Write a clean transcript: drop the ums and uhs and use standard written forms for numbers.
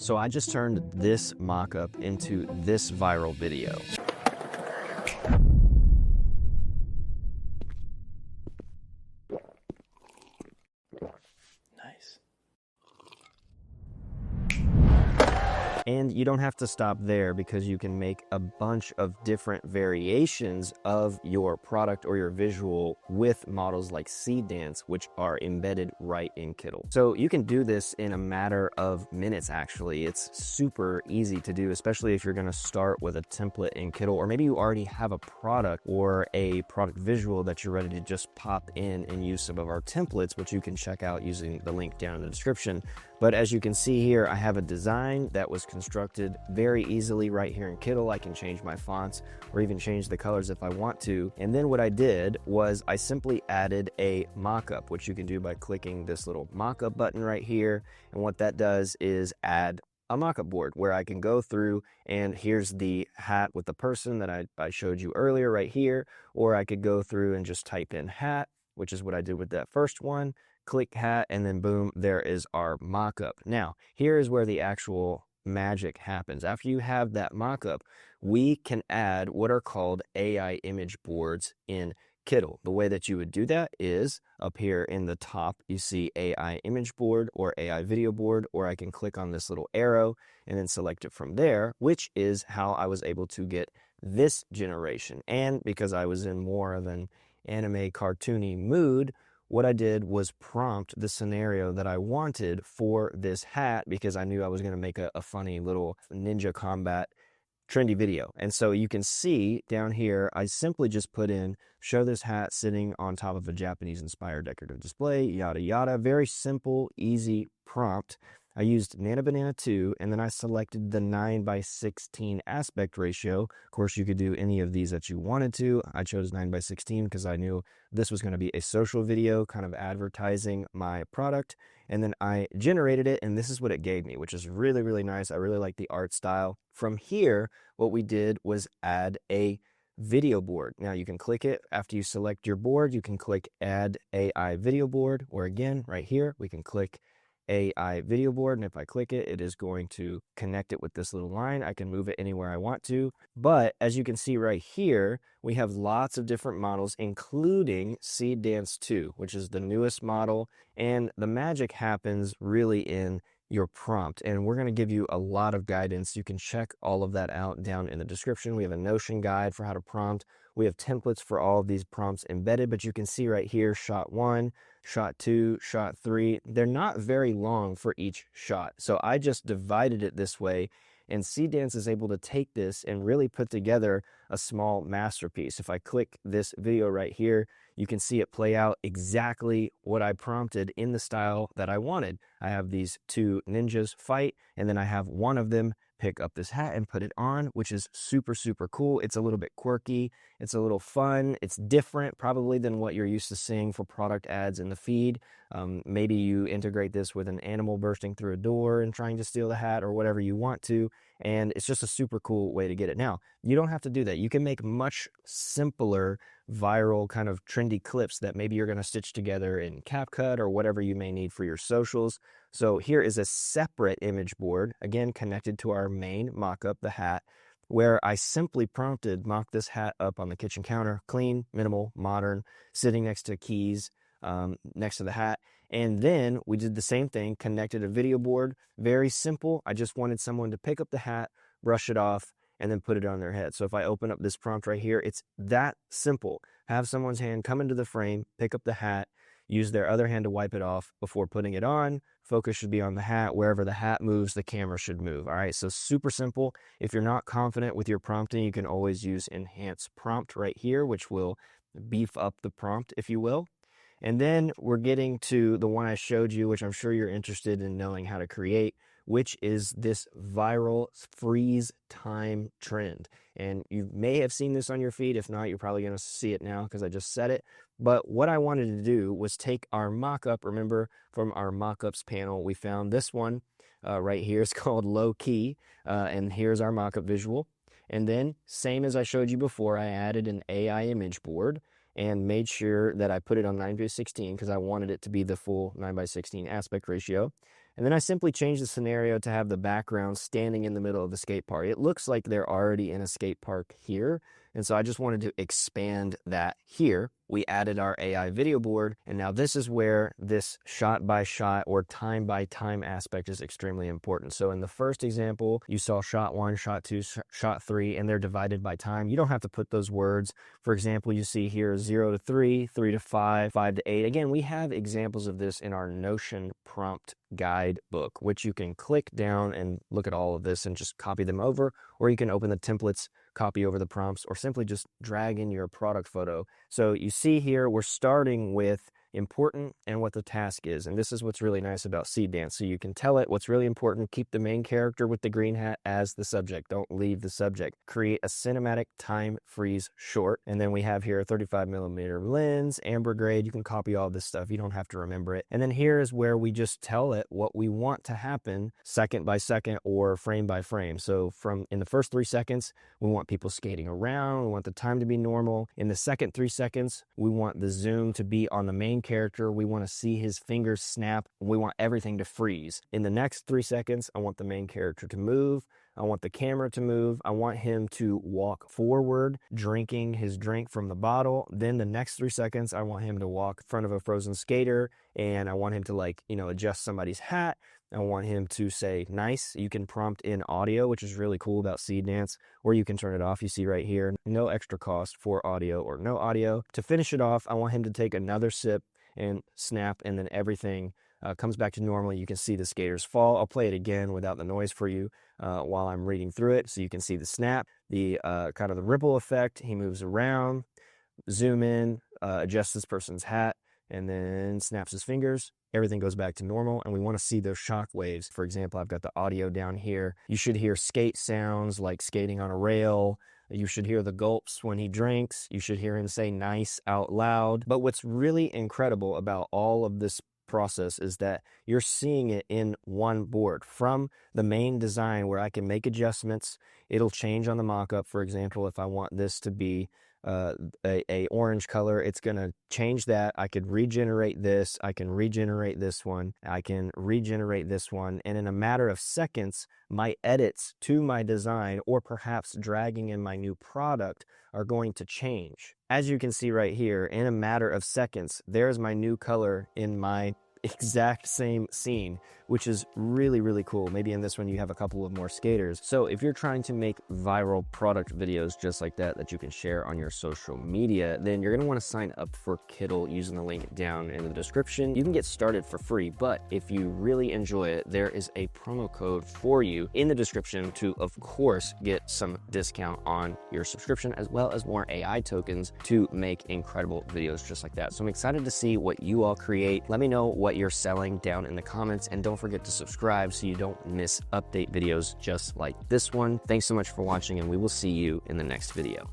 So I just turned this mock-up into this viral video. Nice. And you don't have to stop there, because you can make a bunch of different variations of your product or your visual with models like Seedance, which are embedded right in Kittl. So you can do this in a matter of minutes, actually. It's super easy to do, especially if you're gonna start with a template in Kittl, or maybe you already have a product or a product visual that you're ready to just pop in and use some of our templates, which you can check out using the link down in the description. But as you can see here, I have a design that was constructed very easily right here in Kittl. I can change my fonts or even change the colors if I want to. And then what I did was I simply added a mockup, which you can do by clicking this little mockup button right here. And what that does is add a mockup board where I can go through, and here's the hat with the person that I showed you earlier right here. Or I could go through and just type in hat, which is what I did with that first one. Click hat, and then boom, there is our mockup. Now, here is where the actual magic happens. After you have that mockup, we can add what are called AI image boards in Kittl. The way that you would do that is up here in the top, you see AI image board or AI video board, or I can click on this little arrow and then select it from there, which is how I was able to get this generation. And because I was in more of an anime cartoony mood, what I did was prompt the scenario that I wanted for this hat, because I knew I was going to make a funny little ninja combat trendy video. And so you can see down here, I simply just put in, show this hat sitting on top of a Japanese inspired decorative display, yada yada. Very simple, easy prompt. I used Nana Banana 2, and then I selected the 9:16 aspect ratio. Of course, you could do any of these that you wanted to. I chose 9:16 because I knew this was going to be a social video, kind of advertising my product. And then I generated it, and this is what it gave me, which is really, really nice. I really like the art style. From here, what we did was add a video board. Now you can click it after you select your board. You can click add AI video board, or again, right here, we can click AI video board, and if I click it, it is going to connect it with this little line. I can move it anywhere I want to. But as you can see right here, we have lots of different models, including Seedance 2, which is the newest model. And the magic happens really in your prompt, and we're going to give you a lot of guidance. You can check all of that out down in the description. We have a Notion guide for how to prompt. We have templates for all of these prompts embedded, but you can see right here, shot 1, shot 2, shot 3. They're not very long for each shot. So I just divided it this way, and Seedance is able to take this and really put together a small masterpiece. If I click this video right here, you can see it play out exactly what I prompted in the style that I wanted. I have these two ninjas fight, and then I have one of them pick up this hat and put it on, which is super, super cool. It's a little bit quirky. It's a little fun. It's different probably than what you're used to seeing for product ads in the feed. Maybe you integrate this with an animal bursting through a door and trying to steal the hat, or whatever you want to. And it's just a super cool way to get it. Now, you don't have to do that. You can make much simpler, viral kind of trendy clips that maybe you're going to stitch together in CapCut or whatever you may need for your socials. So here is a separate image board, again, connected to our main mockup, the hat, where I simply prompted, mock this hat up on the kitchen counter, clean, minimal, modern, sitting next to keys, next to the hat. And then we did the same thing, connected a video board, very simple. I just wanted someone to pick up the hat, brush it off, and then put it on their head. So if I open up this prompt right here, it's that simple. Have someone's hand come into the frame, pick up the hat, use their other hand to wipe it off before putting it on. Focus should be on the hat. Wherever the hat moves, the camera should move. All right, so super simple. If you're not confident with your prompting, you can always use Enhance Prompt right here, which will beef up the prompt, if you will. And then we're getting to the one I showed you, which I'm sure you're interested in knowing how to create, which is this viral freeze time trend. And you may have seen this on your feed. If not, you're probably going to see it now because I just said it. But what I wanted to do was take our mockup. Remember, from our mockups panel, we found this one right here. It's called Low Key. And here's our mockup visual. And then, same as I showed you before, I added an AI image board and made sure that I put it on 9:16 because I wanted it to be the full 9:16 aspect ratio. And then I simply change the scenario to have the background standing in the middle of the skate park. It looks like they're already in a skate park here. And so I just wanted to expand that here. We added our AI video board, and now this is where this shot by shot or time by time aspect is extremely important. So in the first example, you saw shot 1, shot 2, shot 3, and they're divided by time. You don't have to put those words. For example, you see here 0 to 3, 3 to 5, 5 to 8. Again, we have examples of this in our Notion prompt guide book, which you can click down and look at all of this and just copy them over, or you can open the templates, copy over the prompts, or simply just drag in your product photo. So you see here, we're starting with important and what the task is. And this is what's really nice about Seedance. So you can tell it what's really important. Keep the main character with the green hat as the subject. Don't leave the subject. Create a cinematic time freeze short. And then we have here a 35mm lens, amber grade. You can copy all this stuff. You don't have to remember it. And then here is where we just tell it what we want to happen second by second or frame by frame. So in the first 3 seconds, we want people skating around. We want the time to be normal. In the second 3 seconds, we want the zoom to be on the main character. We want to see his fingers snap. We want everything to freeze. In the next 3 seconds, I want the main character to move. I want the camera to move. I want him to walk forward, drinking his drink from the bottle. Then the next 3 seconds, I want him to walk in front of a frozen skater, and I want him to adjust somebody's hat. I want him to say nice. You can prompt in audio, which is really cool about Seedance, or you can turn it off. You see right here, no extra cost for audio or no audio. To finish it off, I want him to take another sip and snap, and then everything comes back to normal. You can see the skaters fall. I'll play it again without the noise for you while I'm reading through it. So you can see the snap, the kind of the ripple effect. He moves around, zoom in, adjusts this person's hat, and then snaps his fingers. Everything goes back to normal, and we want to see those shock waves. For example, I've got the audio down here. You should hear skate sounds like skating on a rail. You should hear the gulps when he drinks. You should hear him say nice out loud. But what's really incredible about all of this process is that you're seeing it in one board from the main design where I can make adjustments. It'll change on the mockup. For example, if I want this to be a orange color, it's going to change that. I could regenerate this. I can regenerate this one. I can regenerate this one. And in a matter of seconds, my edits to my design, or perhaps dragging in my new product, are going to change. As you can see right here, in a matter of seconds, there's my new color in my exact same scene, which is really, really cool. Maybe in this one you have a couple of more skaters. So if you're trying to make viral product videos just like that you can share on your social media, then you're going to want to sign up for Kittl using the link down in the description. You can get started for free, but if you really enjoy it, there is a promo code for you in the description to, of course, get some discount on your subscription, as well as more AI tokens to make incredible videos just like that. So I'm excited to see what you all create. Let me know what you're selling down in the comments, and don't forget to subscribe so you don't miss update videos just like this one. Thanks so much for watching, and we will see you in the next video.